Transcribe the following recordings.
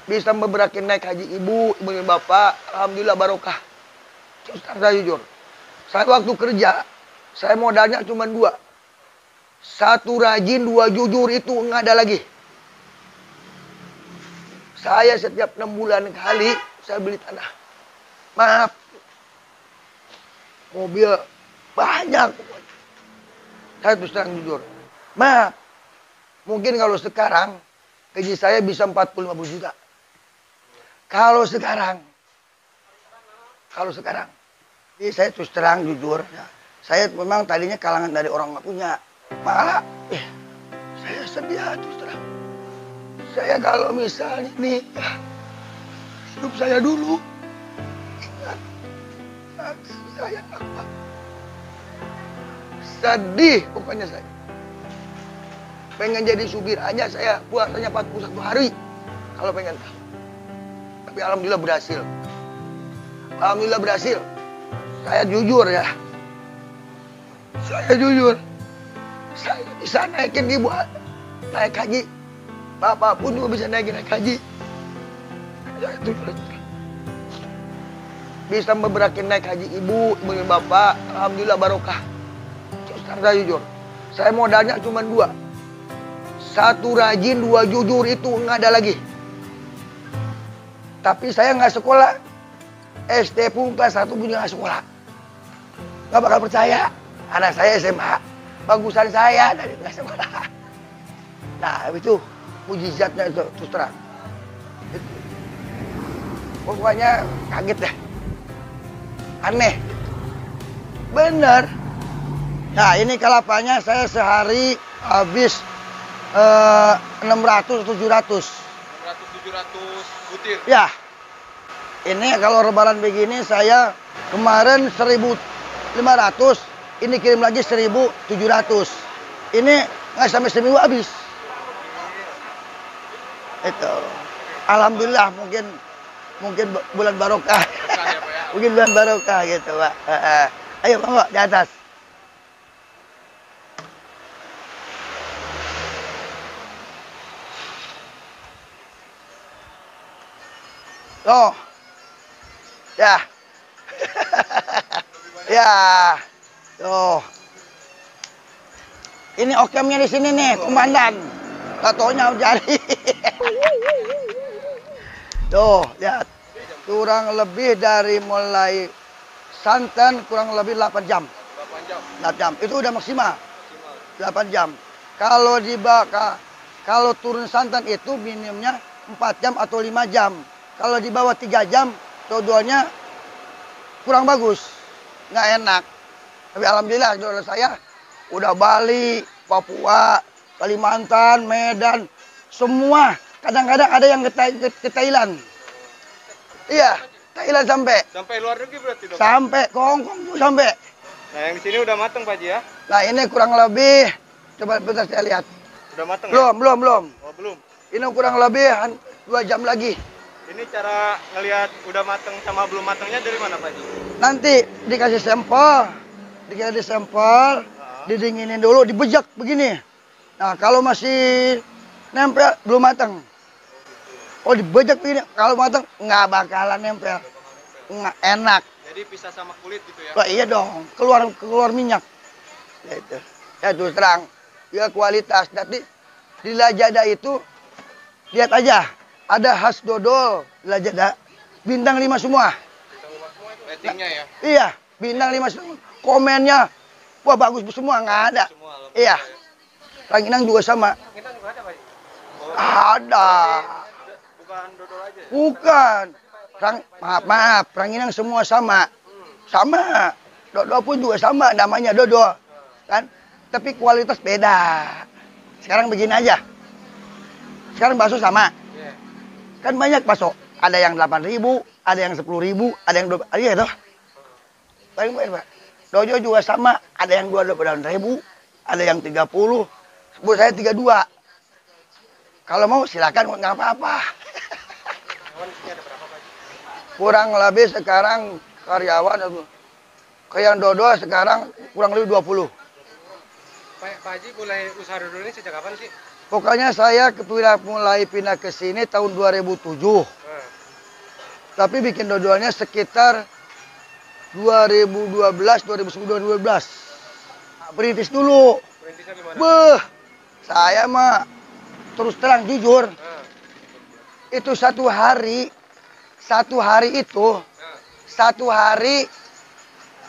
bisa memberakin naik haji ibu dan bapak, alhamdulillah barokah. Saya jujur, saya waktu kerja, saya modalnya cuma dua. Satu rajin, dua jujur, itu nggak ada lagi. Saya setiap 6 bulan kali, saya beli tanah. Maaf, mobil banyak. Saya terus terang jujur. Maaf, mungkin kalau sekarang, gaji saya bisa 40-50 juta. Kalau sekarang, ini saya terus terang jujur, ya, saya memang tadinya kalangan dari orang nggak punya. Malah, saya sedih terus terang. Saya kalau misalnya nih, hidup saya dulu, ingat, saya apa? Sedih pokoknya saya. Pengen jadi supir aja saya puasanya 41 hari. Kalau pengen. Tapi alhamdulillah berhasil. Alhamdulillah berhasil. Saya jujur ya. Saya jujur. Saya bisa naikin ibu naik haji. Bapak pun juga bisa naikin naik haji. Saya jujur. Bisa memberakin naik haji ibu dan bapak. Alhamdulillah barokah. Saya jujur. Saya modalnya cuma dua. Satu rajin, dua jujur, itu nggak ada lagi. Tapi saya nggak sekolah. SD pun kelas 1 pun nggak sekolah. Nggak bakal percaya. Anak saya SMA. Bagusan saya dari nggak sekolah. Nah itu mujizatnya itu terus terang. Itu. Pokoknya kaget deh. Aneh. Bener. Nah ini kelapanya saya sehari habis 600-700. 600-700 butir? Ya. Ini kalau lebaran begini saya kemarin 1.500. Ini kirim lagi 1.700. Ini nggak sampai seminggu habis. Itu. Alhamdulillah mungkin bulan barokah. Ya, Pak, ya? Mungkin bulan barokah gitu Pak. Ayo monggo di atas. Oh, ya, ya, tuh. Ini okemnya di sini nih, komandan. Tatonya jadi. Tuh, lihat. Kurang lebih dari mulai santan kurang lebih 8 jam. 8 jam. Itu udah maksimal. 8 jam. Kalau turun santan itu minimumnya 4 jam atau 5 jam. Kalau di bawah 3 jam, dodolnya kurang bagus, nggak enak. Tapi alhamdulillah dodol saya udah Bali, Papua, Kalimantan, Medan, semua. Kadang-kadang ada yang ke Thailand. Iya, Thailand sampai. Sampai luar negeri berarti dong? Sampai ke Hongkong tuh sampai. Nah yang di sini udah mateng Pak Haji ya? Nah ini kurang lebih, coba bentar saya lihat. Udah mateng Belum, ya? belum. Oh belum? Ini kurang lebih 2 jam lagi. Ini cara ngelihat udah mateng sama belum matengnya dari mana Pak Haji? Nanti dikasih sampel, didinginin dulu, dibejek begini. Nah kalau masih nempel belum mateng. Oh dibejek begini, kalau mateng nggak bakalan nempel, nggak enak. Jadi pisah sama kulit gitu ya? Wah iya dong, keluar minyak. Ya itu, ya terus terang, ya kualitas. Nanti di Lajada itu lihat aja. Ada khas dodol Lajada, bintang 5 semua. Ratingnya ya? Iya, bintang 5 semua. Komennya, wah bagus semua, nggak ada. Semua, Iya, ranginang juga sama. Kita juga ada Pak Haji? Oh, Ada. bukan dodol aja ya? Bukan. Maaf, ranginang semua sama. Sama. Dodol pun juga sama, namanya dodol. Kan? Tapi kualitas beda. Sekarang begini aja. Sekarang bakso sama. Kan banyak bakso, ada yang 8.000, ada yang 10.000, ada yang 12.000, iya toh. Banyak Pak. Dojo juga sama, ada yang 28.000, ada yang 30, buat saya 32. Kalau mau silakan, nggak apa-apa. Kurang lebih sekarang karyawan, kayak dodo sekarang kurang lebih 20. Pak Haji mulai usaha dodol ini sejak kapan sih? Pokoknya saya mulai pindah ke sini tahun 2007. Tapi bikin dodolnya sekitar 2012, 2011, 2012. Perintis dulu. Perintisnya gimana? Beh, saya mah terus terang jujur. Itu satu hari itu, satu hari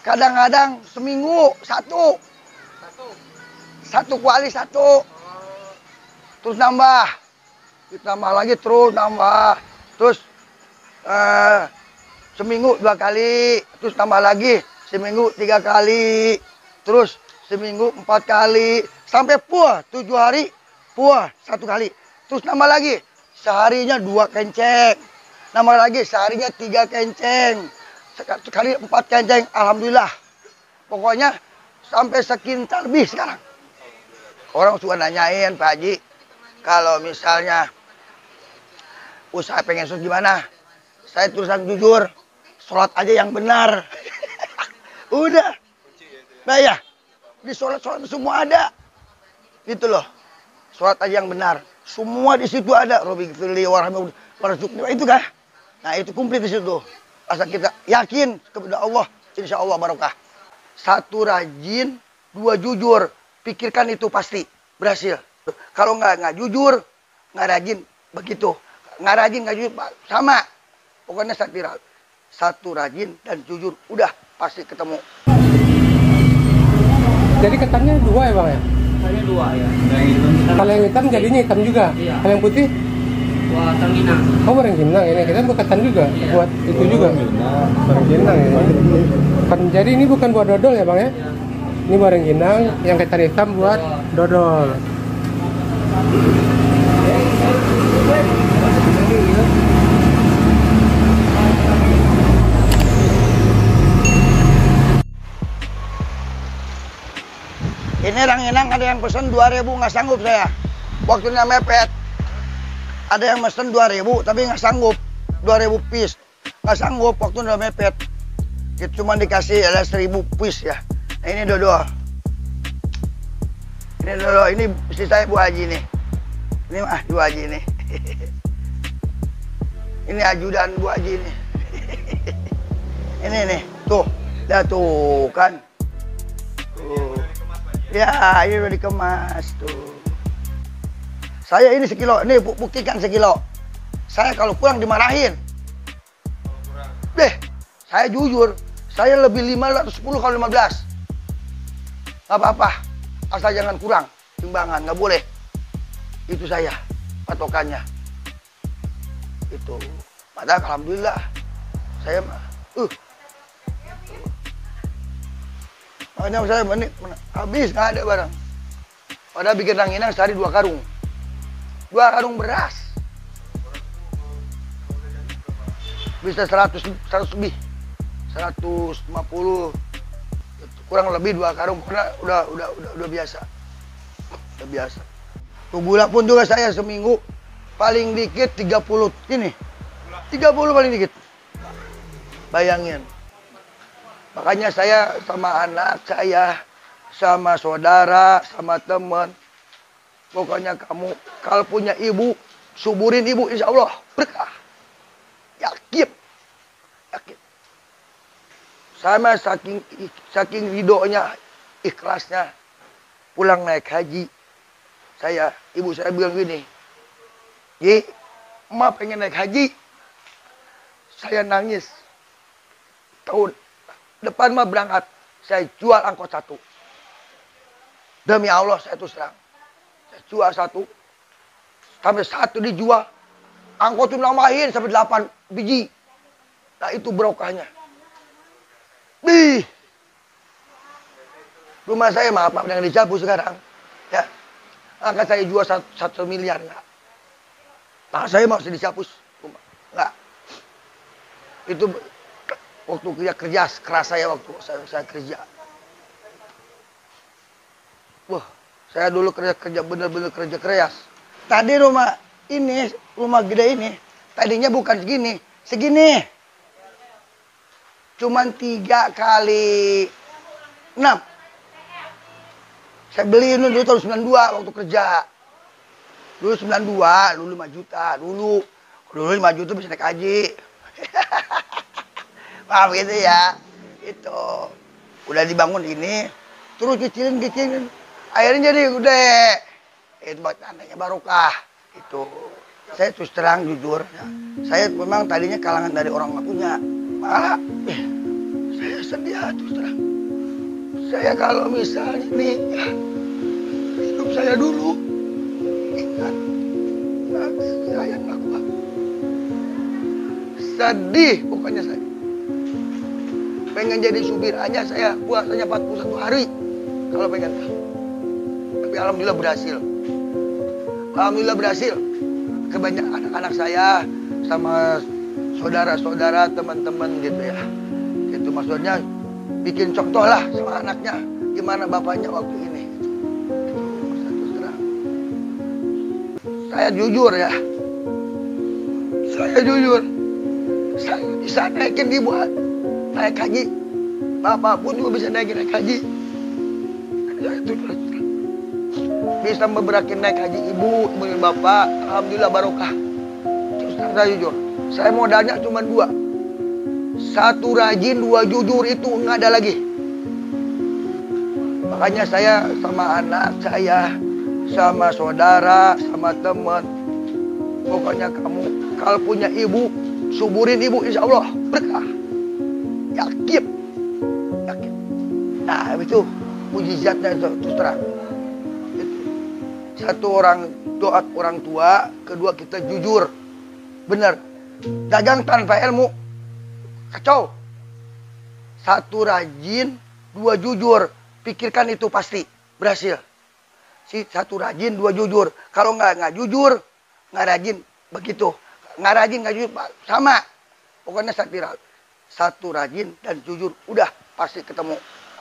kadang-kadang seminggu satu kuali satu. Terus nambah, ditambah lagi terus nambah, terus seminggu 2 kali, terus tambah lagi seminggu 3 kali, terus seminggu 4 kali, sampai puah 7 hari puah 1 kali, terus nambah lagi seharinya 2 kenceng, nambah lagi seharinya 3 kenceng, sekali 4 kenceng, alhamdulillah. Pokoknya sampai sekintal lebih sekarang. Orang suka nanyain, Pak Haji, kalau misalnya usaha pengen sukses gimana? Saya terusan jujur, sholat aja yang benar. Udah. Nah ya, di sholat semua ada. Gitu loh. Sholat aja yang benar. Semua di situ ada. Robi firli warahmatullahi itu kan. Nah itu komplit di situ. Asal kita yakin kepada Allah, insya Allah barokah. 1 rajin, 2 jujur. Pikirkan itu pasti berhasil. Kalau nggak jujur, nggak rajin, begitu. Nggak rajin, nggak jujur, sama. Pokoknya 1 rajin dan jujur, udah pasti ketemu. Jadi ketannya 2 ya Bang ya? Ketannya 2 ya. Kalau yang hitam jadinya hitam juga? Iya. Kalau yang putih? Wah, Rengginang. Oh, Rengginang ini. Kita buat ketan juga? Iya. Buat itu juga? Rengginang ya? Jadi ini bukan buat dodol ya Bang ya? Iya. Ini buat Rengginang, yang ketan hitam buat dodol. Ini Rengginang ada yang pesen 2.000, nggak sanggup saya. Waktunya mepet. Ada yang pesen 2.000 tapi nggak sanggup. 2.000 piece. Nggak sanggup, waktu udah mepet. Itu cuma dikasih ada 1.000 piece ya. Nah, ini dodol. Ini dodol, ini istri saya Bu Haji nih. Ini mah Bu Haji nih. Ini ajudan Bu Haji nih. Ini nih, tuh. Lihat tuh kan. Tuh. Ya, ini udah dikemas tuh. Saya ini sekilo, nih buktikan sekilo. Saya kalau pulang dimarahin. Deh, saya jujur, saya lebih 510 kalau 15. Gak apa-apa, asal jangan kurang timbangan, nggak boleh. Itu saya patokannya. Itu, padahal alhamdulillah saya mah, makanya saya habis nggak ada barang. Padahal bikin Rengginang sehari 2 karung. 2 karung beras. Bisa 100 lebih. 150. Kurang lebih 2 karung karena udah biasa. Udah biasa. Tuh gula pun juga saya seminggu paling dikit 30 ini. 30 paling dikit. Bayangin. Makanya saya sama anak saya, sama saudara, sama teman, pokoknya kamu kalau punya ibu, suburin ibu, insya Allah berkah. Yakin. Sama saking ridhonya, ikhlasnya, pulang naik haji, ibu saya bilang gini, Ji, emak pengen naik haji. Saya nangis. Tahun depan mah berangkat, saya jual angkot 1. Demi Allah saya terus terang. Saya jual 1. Sampai 1 dijual. Angkot itu nambahin sampai 8 biji. Nah itu berokahnya. Rumah saya maaf yang dicapu sekarang. Ya. Akan saya jual 1 miliar enggak. Nah saya masih dicapus. Enggak. Itu waktu kerja keras saya waktu saya kerja. Wah, saya dulu kerja bener-bener kerja keras. Tadi rumah gede ini, tadinya bukan segini. Cuman 3 kali 6. Saya beli ini dulu tahun 92 waktu kerja. Dulu 92, dulu 5 juta, dulu 5 juta bisa naik haji. Paham gitu ya. Itu udah dibangun ini, terus kecilin. Akhirnya jadi gede. Itu buat anaknya barokah. Itu saya terus terang jujur ya. Saya memang tadinya kalangan dari orang nggak punya. Malah saya sedih terus terang. Saya kalau misalnya nih hidup saya dulu ingat saya nggak kuat. Sedih pokoknya saya. Pengen jadi supir aja saya puasanya 41 hari kalau pengen. Tapi alhamdulillah berhasil. Alhamdulillah berhasil. Kebanyakan anak-anak saya sama saudara-saudara, teman-teman gitu ya. Itu maksudnya bikin contoh lah sama anaknya gimana bapaknya waktu ini. Itu satu terang. Saya jujur ya. Saya jujur. Saya bisa naikin dibuat naik haji. Bapak pun juga bisa naikin naik haji. Saya itu bisa memberakin naik haji ibu dan bapak. Alhamdulillah barokah. Terus saya jujur. Saya modalnya cuma 2. 1 rajin, 2 jujur, itu nggak ada lagi. Makanya saya sama anak saya, sama saudara, sama teman. Pokoknya kamu kalau punya ibu, suburin ibu, insya Allah berkah. Yakin. Nah itu mujizatnya itu terus terang. Satu orang doa orang tua, kedua kita jujur, benar. Dagang tanpa ilmu kacau. 1 rajin, 2 jujur, pikirkan itu pasti berhasil. 1 rajin, 2 jujur. Kalau nggak jujur, nggak rajin, begitu. Nggak rajin, nggak jujur, sama. Pokoknya 1 rajin dan jujur, udah pasti ketemu.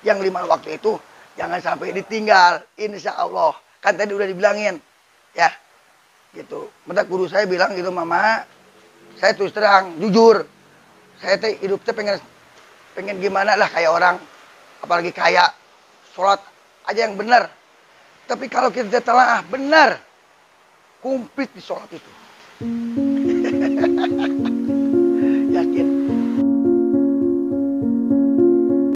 Yang 5 waktu itu jangan sampai ditinggal, insya Allah. Kan tadi udah dibilangin, ya, gitu. Maka guru saya bilang gitu, Mama, saya terus terang, jujur. Saya hidup saya pengen gimana lah kayak orang, apalagi kaya, sholat aja yang benar. Tapi kalau kita telah benar, kumplit di sholat itu.